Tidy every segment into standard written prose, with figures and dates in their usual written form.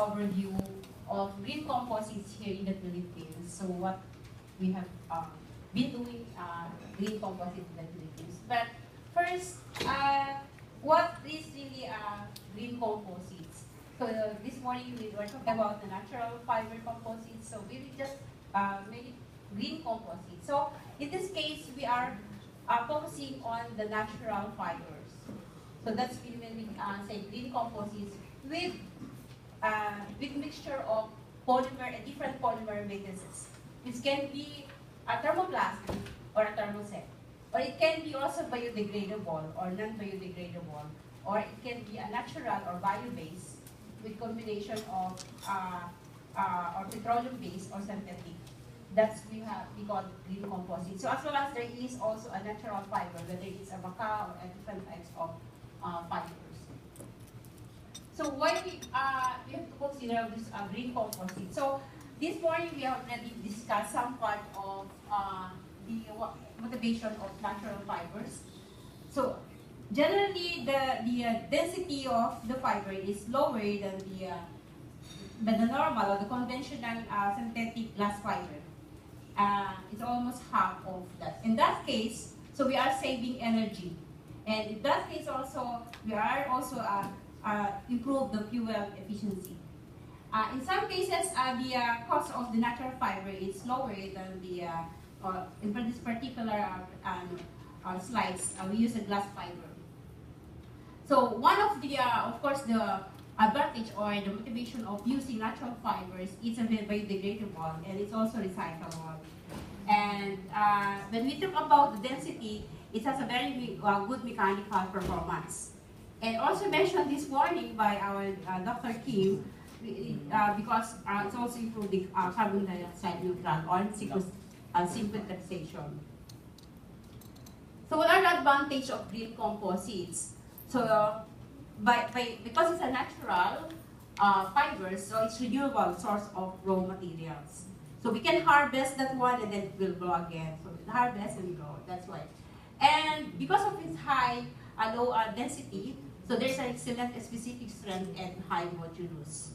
overview of green composites here in the Philippines. So what we have been doing green composites in the Philippines. But first, what is really green composites? So this morning we were talking about the natural fiber composites. So we will just make it green composites. So in this case, we are focusing on the natural fibers. So that's when we say green composites with mixture of polymer and different polymer matrices. This can be a thermoplastic or a thermoset. Or it can be also biodegradable or non-biodegradable. Or it can be a natural or bio-based with combination of or petroleum-based or synthetic. That's we call green composite. So as well as there is also a natural fiber, whether it's a maca or a different types of fibers. So why we have to consider this green composite? So this morning we have already discussed some part of the motivation of natural fibers. So generally the density of the fiber is lower than the normal or the conventional synthetic glass fiber. It's almost half of that. In that case, so we are saving energy. And in that case also, we are also improve the fuel efficiency. In some cases, the cost of the natural fiber is lower than the, in this particular slides, we use a glass fiber. So one of the, of course, the advantage or the motivation of using natural fibers is biodegradable and it's also recyclable. And when we talk about the density, it has a very good mechanical performance. And also mentioned this morning by our Dr. Kim, because it's also improving carbon dioxide neutral or synchronization. So what are the advantages of green composites? So because it's a natural fiber, so it's renewable source of raw materials. So we can harvest that one and then it will grow again. So we harvest and grow, that's why. And because of its high low density, so there's an excellent specific strength and high modulus.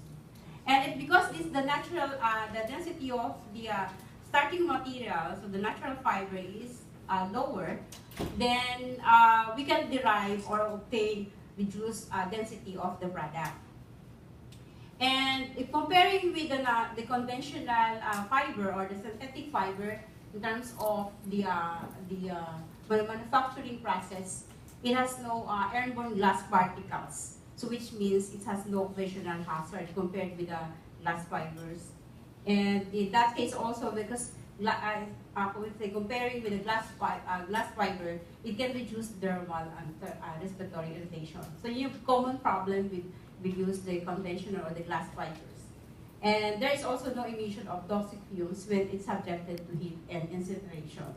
And because this the natural the density of the starting material, so the natural fiber is lower, then we can derive or obtain reduced density of the product. And if comparing with the conventional fiber or the synthetic fiber in terms of the manufacturing process, it has no airborne glass particles, so which means it has no operational hazard compared with the glass fibers. And in that case also, because comparing with the glass fiber, it can reduce thermal and respiratory irritation. So you have common problem with use the conventional or the glass fibers. And there is also no emission of toxic fumes when it's subjected to heat and incineration.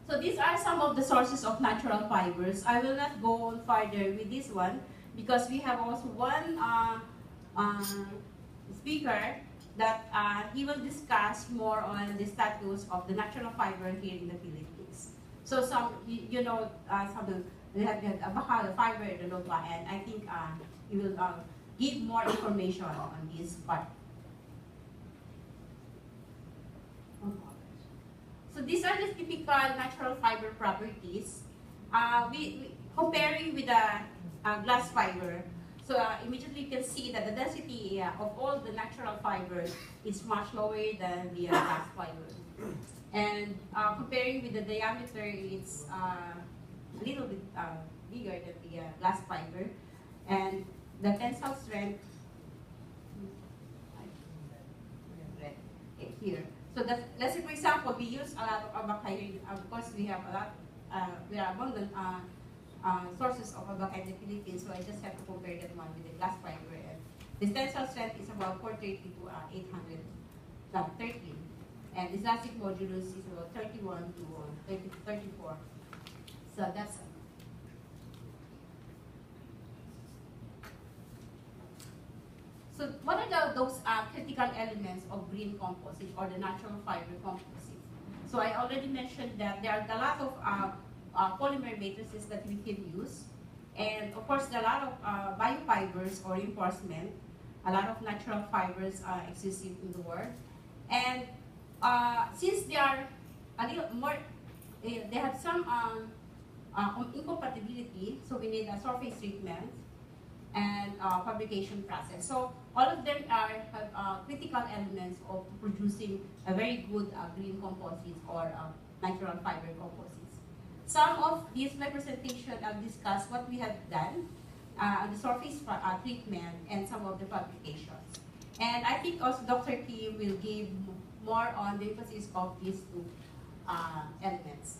So these are some of the sources of natural fibers. I will not go on further with this one because we have also one speaker that he will discuss more on the status of the natural fiber here in the Philippines. So some, you know, some we have the avocado fiber, the loba, and I think he will give more information on this part. So these are the typical natural fiber properties. We comparing with the glass fiber. So immediately you can see that the density of all the natural fibers is much lower than the glass fiber. And comparing with the diameter, it's a little bit bigger than the glass fiber. And the tensile strength here. So that, let's say for example, we use a lot of abaca. Of course, we have a lot, we are abundant sources of abaca in the Philippines. So I just have to compare that one with the glass fiber. And the tensile strength is about 430 to 813, and the elastic modulus is about 31 to 34. So that's. So what are those critical elements of green composite or the natural fiber composite? So I already mentioned that there are a lot of polymer matrices that we can use. And of course, there are a lot of biofibers or reinforcement. A lot of natural fibers exist in the world. And since they are a little more, they have some incompatibility, so we need a surface treatment and fabrication process. So all of them have critical elements of producing a very good green composites or natural fiber composites. Some of these representation I'll discuss what we have done on the surface treatment and some of the fabrications. And I think also Dr. Kim will give more on the emphasis of these two elements.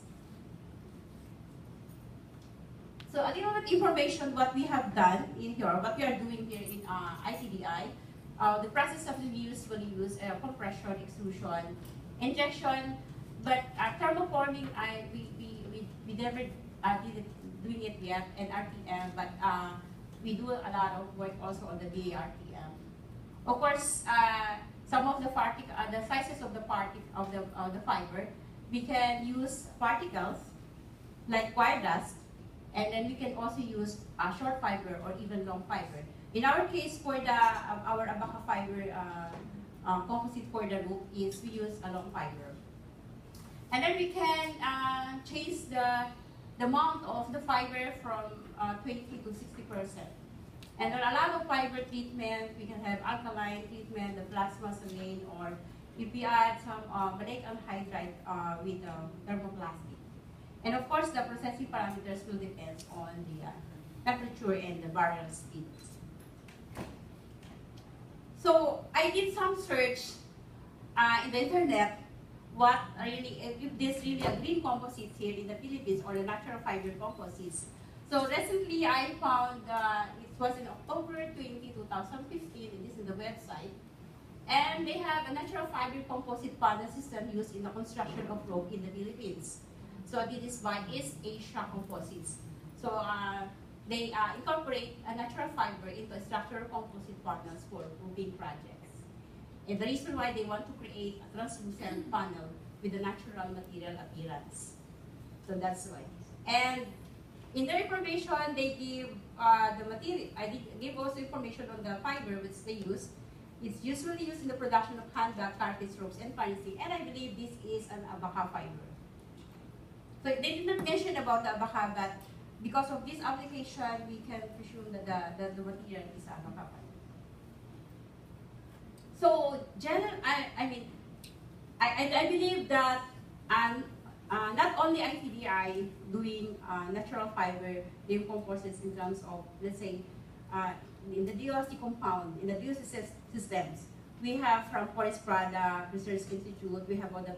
So a little bit information what we have done in here, what we are doing here in ITDI. The process of we usually use compression, extrusion, injection, but thermoforming, we never did it, doing it yet, and RTM, but we do a lot of work also on the BARTM. Of course, some of the the sizes of the fiber, we can use particles like wire dust, and then we can also use short fiber or even long fiber. In our case, for our abaca fiber composite for the roof is we use a long fiber. And then we can change the amount of the fiber from 20 to 60%. And there are a lot of fiber treatment. We can have alkaline treatment, the plasma saline, or if we add some maleic anhydride with thermoplastic. And of course, the processing parameters will depend on the temperature and the barrel speed. So I did some search in the internet what really, if there's really a green composites here in the Philippines or the natural fiber composites. So recently I found, it was in October 20, 2015, and this is the website. And they have a natural fiber composite panel system used in the construction of rope in the Philippines. So this is by East Asia Composites. So they incorporate a natural fiber into structural composite panels for roofing projects. And the reason why they want to create a translucent panel with a natural material appearance. So that's why. And in their information, they give the material. I did give also information on the fiber which they use. It's usually used in the production of handbag, carpets, ropes, and furnishing. And I believe this is an abaca fiber. So they did not mention about the abaca, but because of this application, we can presume that the material is abaca fiber. So, I believe that not only ITDI doing natural fiber composites in terms of, let's say, in the DOC compound, in the DOC systems, we have from Forest Product Research Institute, we have all the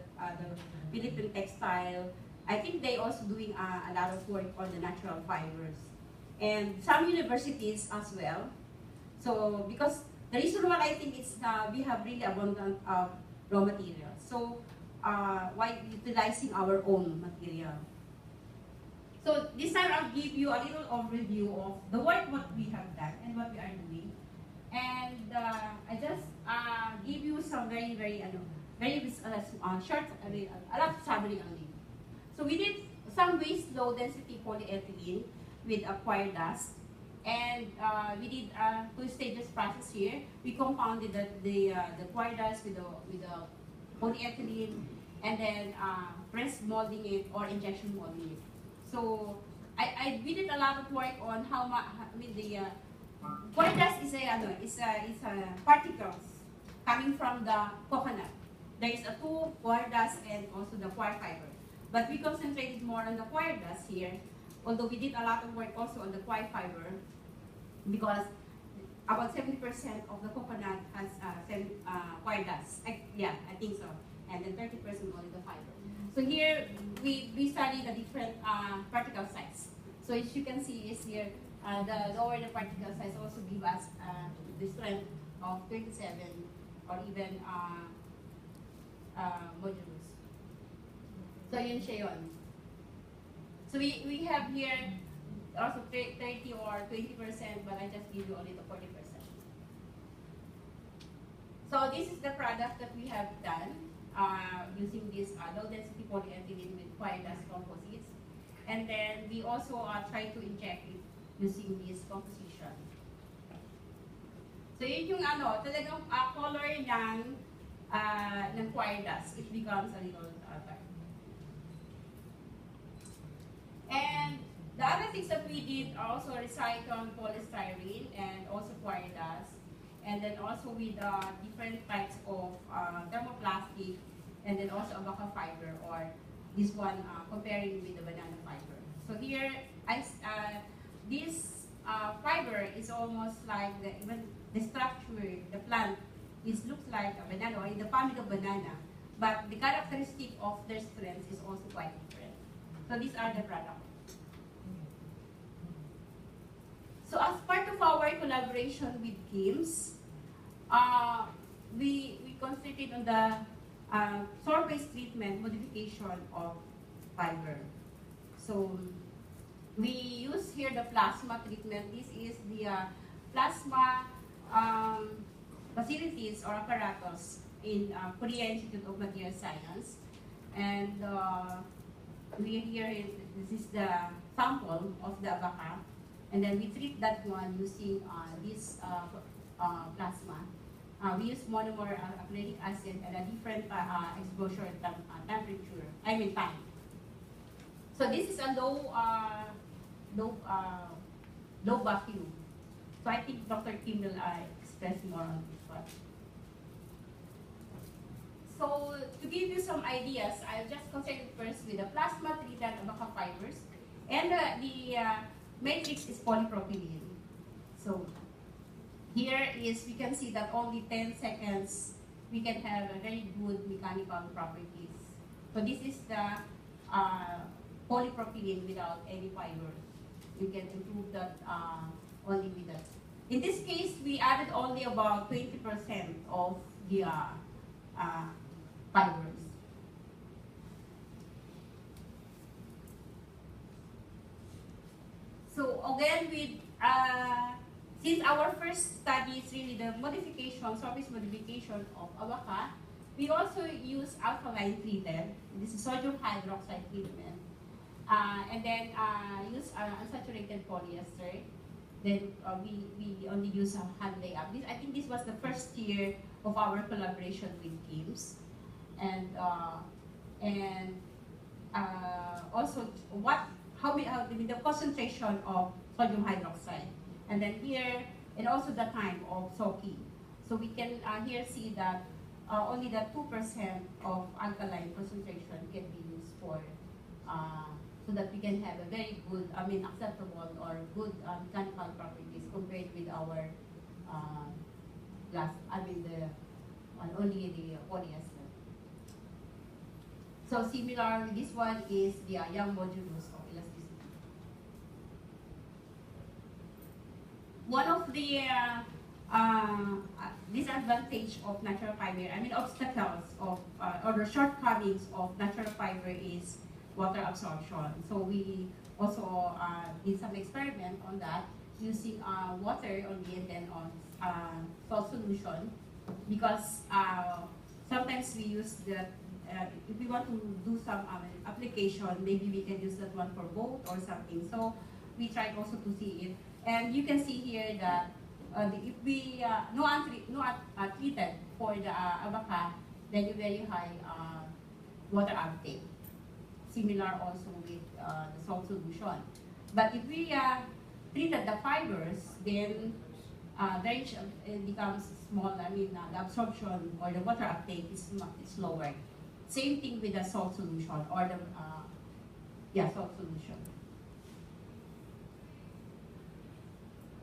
Philippine Textile. I think they also doing a lot of work on the natural fibers. And some universities as well. So, because the reason why I think is we have really abundant raw materials. So, why utilizing our own material? So, this time I'll give you a little overview of the work what we have done and what we are doing. And I just give you some very short, a lot of summary only. So we did some waste low density polyethylene with acquired dust, and we did 2 stages process here. We compounded the acquired dust with the polyethylene, and then press molding it or injection molding it. So we did a lot of work on how much. I mean the acquired dust is a particles coming from the coconut. There is a 2 acquired dust and also the acquired fiber. But we concentrated more on the acquired dust here, although we did a lot of work also on the acquired fiber, because about 70% of the coconut has acquired dust. I think so. And then 30% only the fiber. So here, we study the different particle size. So as you can see is here, the lower the particle size also give us the strength of 27 or even modulus. So yun siya yun. So we have here also 30 or 20%, but I just give you only the 40%. So this is the product that we have done using this low density polyethylene with wire dust composites. And then we also try to inject it using this composition. So yun yung ano, talagang color ng coir dust. It becomes a little dark. And the other things that we did are also recycled polystyrene and also coir dust. And then also with different types of thermoplastic, and then also abaca fiber, or this one comparing with the banana fiber. So here, this fiber is almost like even the structure, the plant, looks like a banana or in the family of banana, but the characteristic of their strength is also quite different. So these are the products. So as part of our collaboration with Kims, we concentrated on the soil-based treatment modification of fiber. So we use here the plasma treatment. This is the plasma facilities or apparatus in Korea Institute of Material Science. And this is the sample of the abaca. And then we treat that one using this plasma. We use monomer acrylic acid at a different exposure temperature, time. So this is a low vacuum. So I think Dr. Kim will express more on this one. So to give you some ideas, I'll just concentrate first with the plasma treated abaca fibers. And the matrix is polypropylene. So here we can see that only 10 seconds we can have a very good mechanical properties. So this is the polypropylene without any fiber. You can improve that only with that. In this case, we added only about 20% of the fibers. So again, since our first study is really the surface modification of abaca, we also use alkaline treated. This is sodium hydroxide treatment. And then use unsaturated polyester. Then we only use a hand layup. I think this was the first year of our collaboration with Kims. And also the concentration of sodium hydroxide. And then here, and also the time of soaking. So we can here see that only the 2% of alkaline concentration can be used for, so that we can have a very good, acceptable or good mechanical properties compared with our only the polyester. So similarly, this one is the Young modulus of elasticity. One of the disadvantage of natural fiber, obstacles of or the shortcomings of natural fiber is water absorption. So we also did some experiment on that using water only and then on salt solution, because sometimes we use that if we want to do some application, maybe we can use that one for boat or something. So we tried also to see it, and you can see here that if we treated for the abaca, then you very high water uptake. Similar also with the salt solution. But if we treated the fibers, then it becomes small. The absorption or the water uptake is lower. Same thing with the salt solution or the salt solution.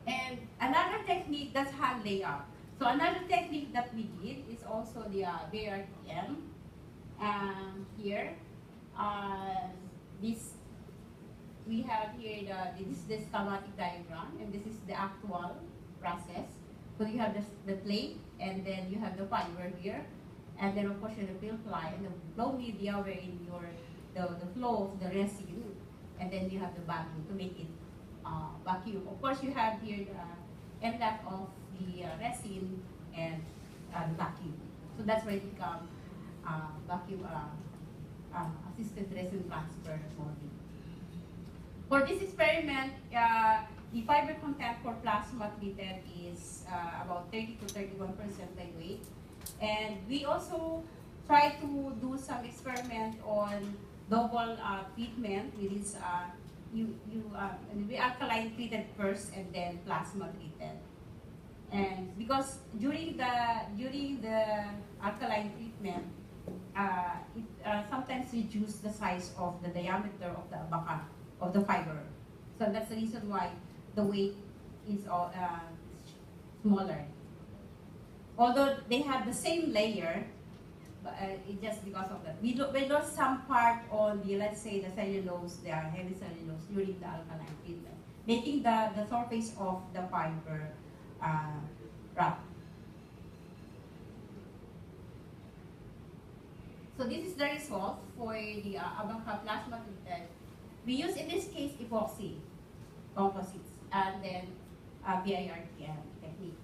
And another technique, that's hand layup. So another technique that we did is also the BRTM. Here, we have here this is the schematic diagram, and this is the actual process. So you have the plate, and then you have the fiber here, and then of course you have the film fly and the flow media wherein the flow of the resin, and then you have the vacuum to make it vacuum. Of course you have here the inlet of the resin and the vacuum. So that's why it becomes vacuum assisted resin transfer molding. For this experiment, the fiber content for plasma treated is about 30 to 31% by weight. And we also try to do some experiment on double treatment, which is we alkaline treated first and then plasma treated. And because during the alkaline treatment, it sometimes reduce the size of the diameter of the abaca, of the fiber. So that's the reason why the weight is smaller. Although they have the same layer, but it's just because of that. We lost some part on the, let's say, the cellulose, the heavy cellulose during the alkaline treatment, making the surface of the fiber rough. So this is the result for the abaca plasma treated. We use in this case epoxy composites and then BIRTM technique.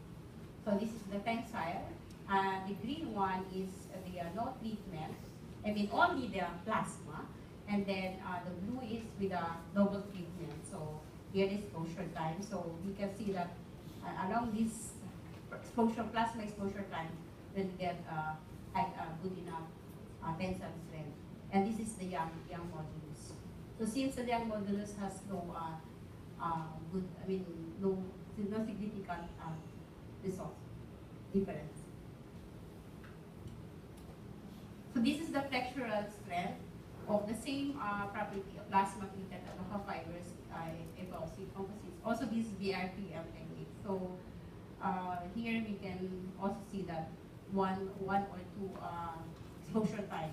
So this is the tensile. The green one is the no treatment, I mean only the plasma, and then the blue is with a double treatment. So here is exposure time. So we can see that along this exposure, plasma exposure time, then we get good enough tensile strength. And this is the young modulus. So since the young modulus has no good, I mean no significant result difference. So this is the flexural strength of the same property of plasma treated abaca fibers, epoxy composites. Also this is BRPM technique. So here we can also see that one or two exposure time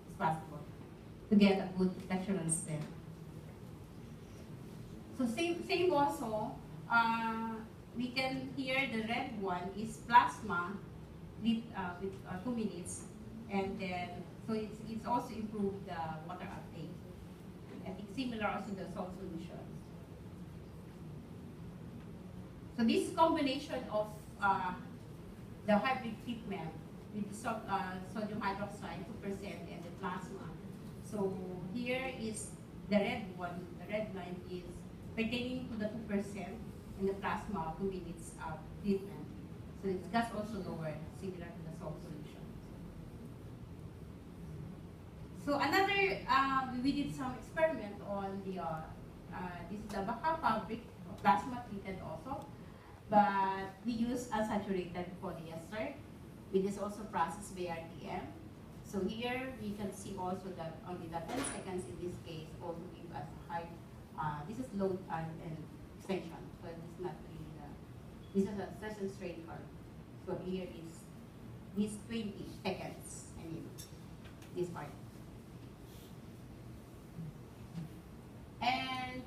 is possible to get a good flexural strength. So same also, we can here the red one is plasma with 2 minutes, and then so it's also improved the water uptake. I think similar also the salt solution. So this combination of the hybrid treatment with the sodium hydroxide 2% and the plasma. So here is the red one. The red line is pertaining to the 2% in the plasma 2 minutes treatment. So its gas also lower, similar to the salt solution. So another, we did some experiment on the, this is the abaca fabric, plasma treated also, but we use unsaturated polyester. We just also process by RTM. So here we can see also that only the 10 seconds in this case also give us high, this is load and extension. So it's not really this is a stress and strain curve. So here is this 20 seconds, I mean, this part. And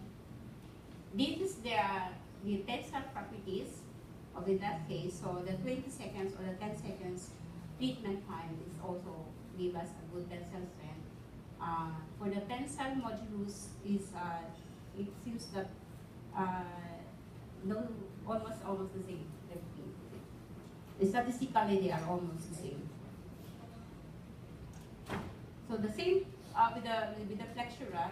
this is the tensile properties of in that case. So the 20 seconds or the 10 seconds treatment time is also give us a good tensile strength. For the tensile modulus is it seems that no, almost the same. Statistically, they are almost the same. So the same with the flexural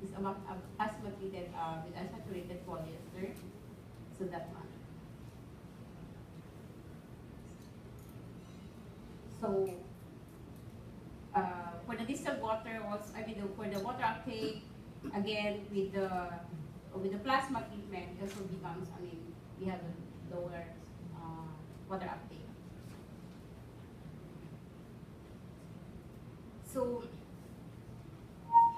is about plasma treated with unsaturated polyester. So that one. So for the distilled water, also I mean for the water uptake, again with the plasma treatment, it also becomes, I mean, we have a lower water uptake. So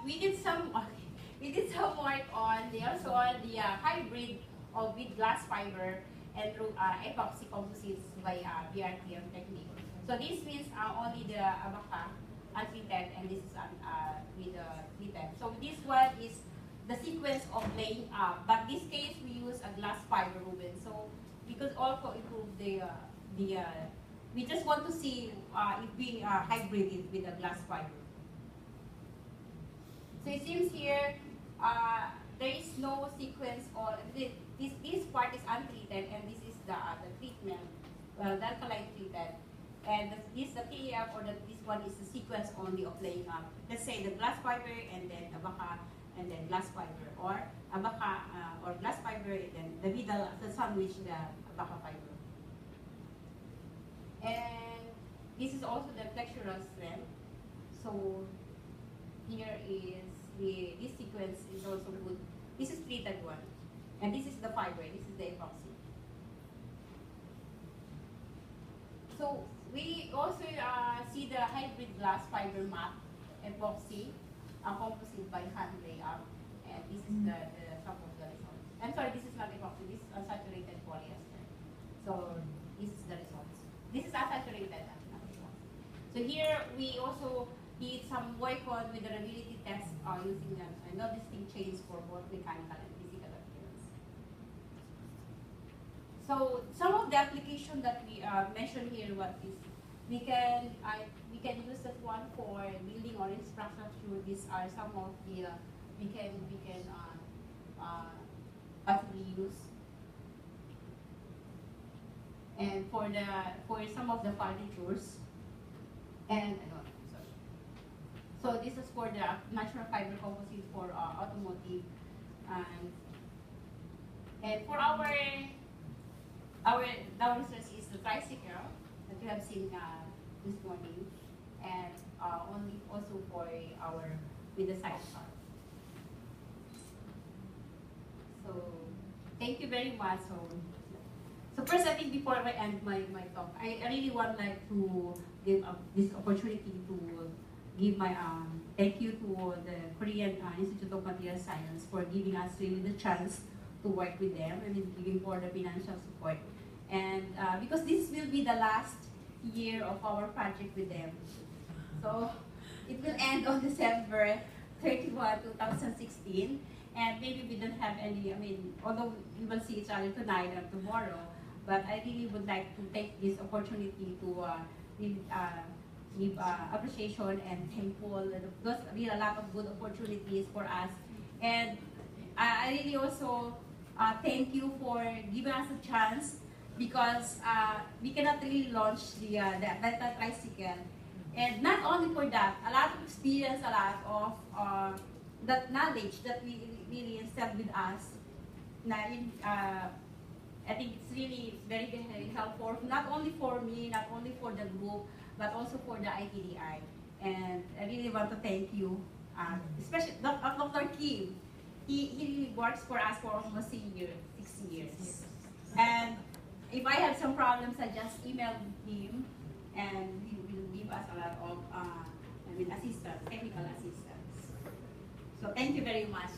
we did some work on the hybrid of with glass fiber and epoxy composites by BRTM technique. So this means only the abaca untreated, and this is with treated. So this one is the sequence of laying up, but this case we use a glass fiber woven. So we could also improve we just want to see if we hybrid it with a glass fiber. So it seems here there is no sequence, or this part is untreated, and this is the treatment, the alkaline treated. And this the TF or this one is the sequence only of laying up. Let's say the glass fiber and then abaca and then glass fiber, or abaca, or glass fiber, and then the middle, the sandwich, the abaca fiber. And this is also the flexural strength. So here is this sequence is also good. This is treated one, and this is the fiber. This is the epoxy. So we also see the hybrid glass fiber mat epoxy, composite by hand layout, and this is the some of the results. I'm sorry, this is not epoxy. This is unsaturated polyester. So this is the results. This is unsaturated, not epoxy. So here we also did some work on with the durability test using no distinct chains for both mechanical and physical appearance. So some of the application that we mentioned here, what is we can use that one for building or infrastructure. These are some of the we can possibly use. And for some of the furnitures, and so this is for the natural fiber composite for automotive, and for our research is the tricycle that you have seen this morning, and only also for our with the sidecar. So thank you very much. So first, I think before I end my talk, I really want like to give this opportunity to give my thank you to the Korean Institute of Material Science for giving us really the chance to work with them and giving for the financial support. And because this will be the last year of our project with them. So it will end on December 31, 2016. And maybe we don't have any, although we will see each other tonight or tomorrow, but I really would like to take this opportunity to give appreciation and thankful, because we have a lot of good opportunities for us. And I really also thank you for giving us a chance, because we cannot really launch the tricycle. And not only for that, a lot of experience, a lot of that knowledge that we really instilled with us. I think it's really very, very helpful, not only for me, not only for the group, but also for the ITDI. And I really want to thank you, especially Dr. Kim. He really works for us for almost 6 years. And if I have some problems, I just email him, and he will give us a lot of assistance, technical assistance. So thank you very much.